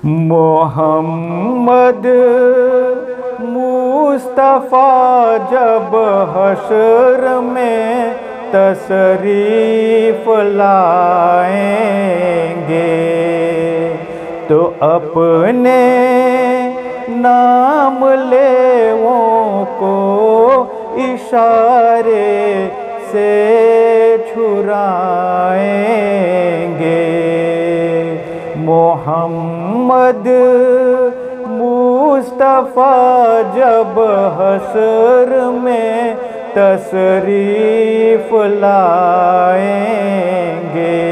محمد مصطفیٰ جب حشر میں تشریف لائیں گے تو اپنے نام لیوں کو اشارے سے چھرائیں گے۔ محمد مصطفیٰ جب حشر میں تشریف لائیں گے،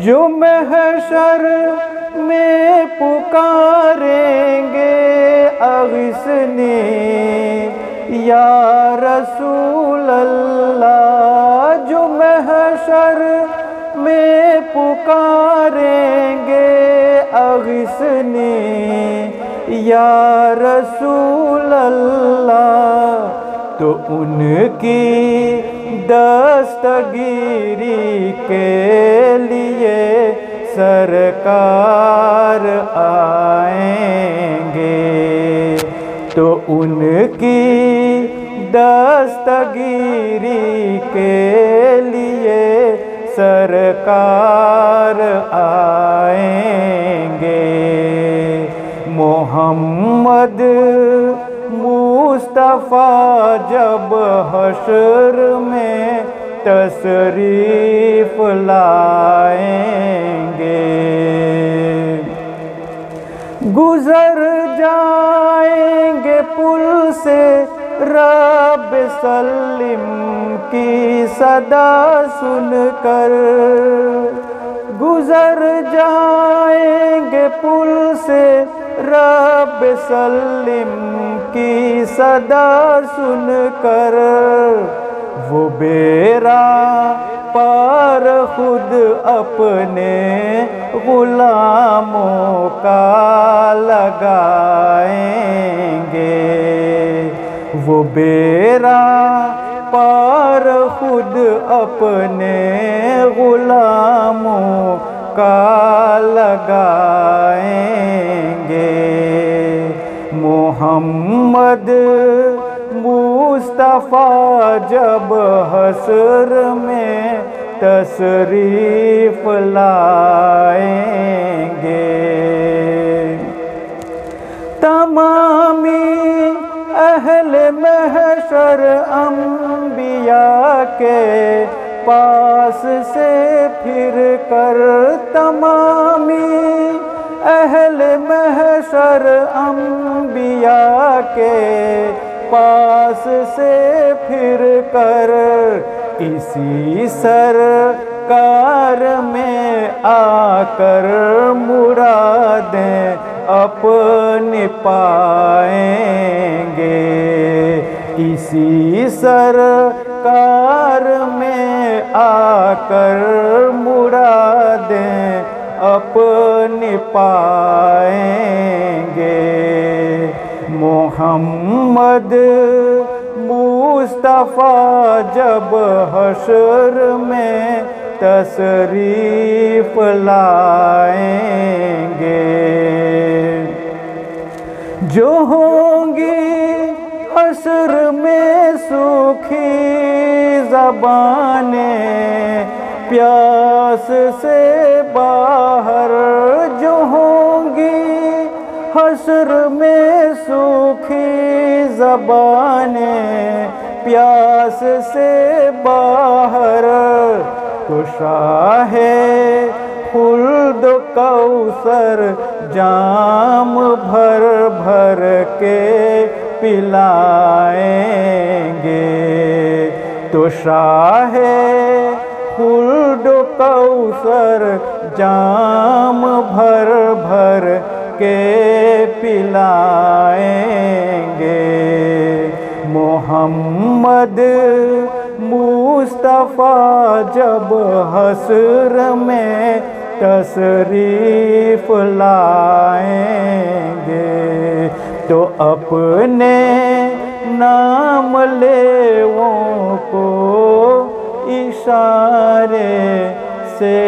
جو محشر میں پکاریں گے اغثنی یا رسول اللہ، جو محشر میں پکاریں گے اغثنی یا رسول اللہ، تو ان کی دستگیری کے لیے سرکار آئیں گے، تو ان کی دستگیری کے لیے سرکار آئیں گے۔ محمد مصطفیٰ جب حشر میں تشریف لائیں گے، گزر جائیں گے پل سے رب سلم کی صدا سن کر، گزر جائیں گے پل سے رب سلم کی صدا سن کر، وہ بیڑا پار خود اپنے غلاموں کا لگائیں گے، وہ بیڑا پار خود اپنے غلاموں کا لگائیں گے۔ محمد مصطفیٰ جب حشر میں تشریف لائیں گے، تمامی اہل محشر انبیاء کے پاس سے پھر کر، تمامی اہل محشر انبیاء کے پاس سے پھر کر، اسی سرکار میں آ کر مرادیں اپنی پائیں گے، اسی سرکار میں آ کر مرادیں اپنی پائیں گے۔ محمد مصطفیٰ جب حشر میں تشریف لائیں گے، جو ہوں گی حشر میں سوکھی زبانیں پیاس سے باہر، جو ہوں گی حشر میں سوکھی زبانیں پیاس سے باہر، تو شاہ خلد کوثر جام بھر بھر کے پلائیں گے، تو شاہ خلد کوثر جام بھر بھر کے پلائیں گے۔ محمد مصطفیٰ جب حشر میں تشریف لائیں گے، تو اپنے نام لیوں کو اشارے سے